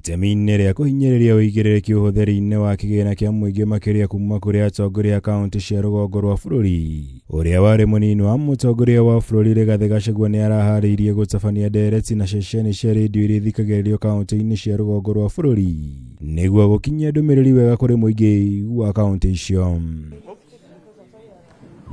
itemi-inĩ rĩa kũhinyĩrĩria ũigĩrĩrĩki ũhũthĩri-inĩ wa kĩgĩna kĩa mũingĩ makĩria kuma kũrĩ atongoria a kaunti cia rũgongo rwa bũrũri. Ũrĩa warĩ mũnini wa mũtongoria wa bũrũri Rigathĩ Gachagua nĩ araharĩirie gũtabania ndereti na ceceni cia redio iria ithikagĩrĩrio kaunti-inĩ cia rũgongo rwa bũrũri nĩguo gũkinyia ndũmĩrĩri wega kũrĩ mũingĩ wa kaunti icio.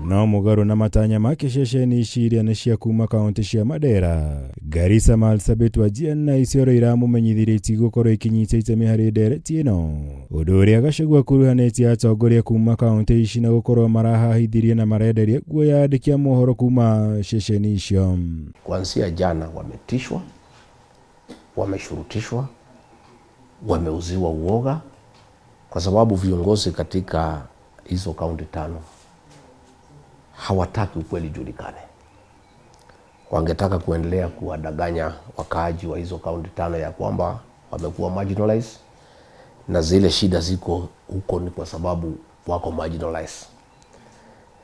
No mũgarũ na matanya ma ceceni ici iria nĩ cia kuma kaunti cia Mandera, Garissa, Marsabit, Wajir na Isiolo iramũmenyithirie itigũkorwo ikinyita itemi harĩ ndereti ĩno, ũndũ ũrĩa Gachagua akuruhanĩtie atongoria kuma kaunti ici na gũkorwo marahahithirie na marenderia nguo ya andĩki a mohoro kuma ceceni icio. Kuanzia jana wametishwa, wameshurutishwa, wameuziwa uoga kwa sababu viongozi katika hizo kaunti tano hawataki ukweli julikane. Wangetaka kuendelea kuwadanganya wakaaji wa hizo kaunti tano ya kwamba wamekuwa marginalized, na zile shida ziko huko ni kwa sababu wako marginalized.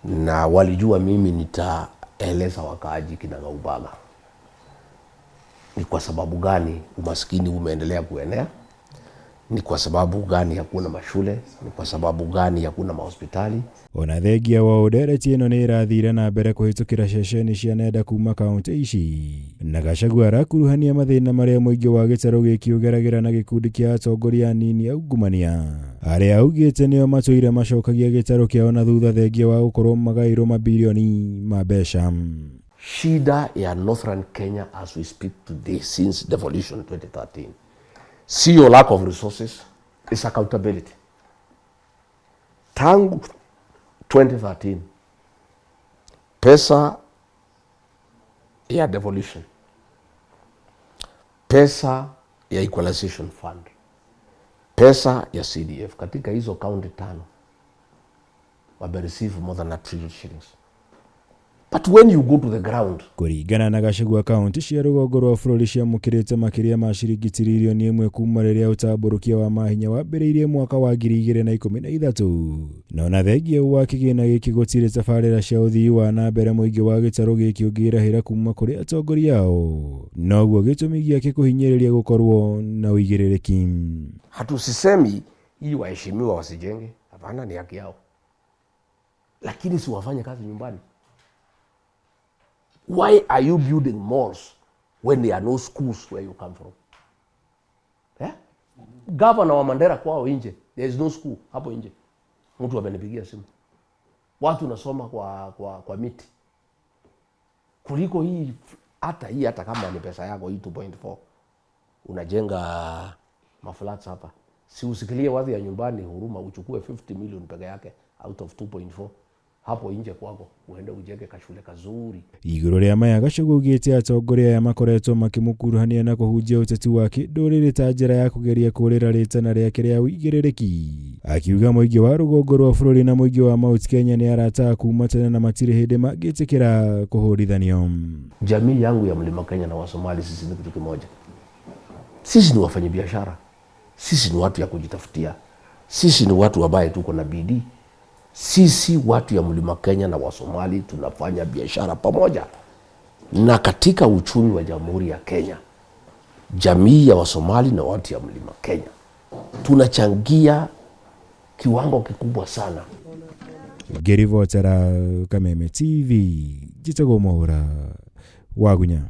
Na walijua mimi nitaeleza wakaaji kinagaubaga ni kwa sababu gani umaskini umeendelea kuenea, ni kwa sababu gani hakuna mashule, ni kwa sababu gani hakuna mahospitali. Ona thengia wa ndereti ĩno nĩ ĩrathire na mbere kũhĩtũkĩra ceceni cia nenda kuma kaunti ici, na Gachagua arakuruhania mathĩna marĩa mũingĩ wa gĩtarũ gĩkĩ ũgeragĩra na gĩkundi kĩa atongoria anini aungumania, arĩa augĩte nĩo matũire macokagia gĩtarũ kĩao na thutha thengia wa gũkorwo magaĩrwo mabilioni ma mbeca. Shida ya Northern Kenya as we speak today since devolution 2013 sio lack of resources, is accountability. Tangu 2013 pesa ya devolution, pesa ya equalization fund, pesa ya CDF katika hizo county tano wamereceive more than $1 trillion shillings. But when you go to the ground, kũringana na Gachagua, kaunti cia rũgongo rwa bũrũri ciamũkĩrĩte makĩria ma ciringi tiririoni 1 kuma rĩrĩa ũtambũrũkia wa mahinya wambĩrĩirie mwaka wa 2013. No na thengia wa kĩgĩna gĩkĩ gũtirĩ tabarĩra cia ũthii wa na mbere mũingĩ wa gĩtarũ gĩkĩ ũngĩrahĩra kuma kũrĩ atongoria ao, noguo gĩtũmi gĩake kũhinyĩrĩria gũkorwo na ũigĩrĩrĩki. Hatusisemi hii waheshimiwa wasijenge, hapana, ni haki yao, lakini si wafanye kazi nyumbani. Why are you building malls when there are no schools where you come from? Yeah? Governor wa Mandera kwao nje, there is no school hapo nje. Mtu amenipigia simu, watu nasoma kwa miti kuliko hii. Hata kama ni pesa yako hii 2.4 unajenga maflats hapa, si usikilie wadhi ya nyumbani huruma uchukue 50 million peke yake out of 2.4 hapo nje kwako uende ujenge kashule kazuri. Igũrũ rĩa maya, Gachagua augĩte atongoria aya makoretwo makĩmũkuruhania na kũhunjia ũteti wake ndũrĩrĩ ta njĩra ya kũgeria kũrĩra rĩtana rĩake rĩa ũigĩrĩrĩki, akiuga mũingĩ wa rũgongo rwa bũrũri na mũingĩ wa Mount Kenya nĩ arata kuma tene na matirĩ hĩndĩ mangĩtĩkĩra kũhũrithanio. Jamii yangu ya Mlima Kenya na Wasomali sisi ni kitu kimoja. Sisi ni wafanyabiashara, sisi ni watu ya kujitafutia, sisi ni watu ambaye tuko na bidii. Sisi watu ya Mlima Kenya na Wasomali tunafanya biashara pamoja, na katika uchumi wa Jamhuri ya Kenya, jamii ya Wasomali na watu ya Mlima Kenya tunachangia kiwango kikubwa sana. Gerivotera Kameme TV, Jitagwo Mwaura, Wagunya.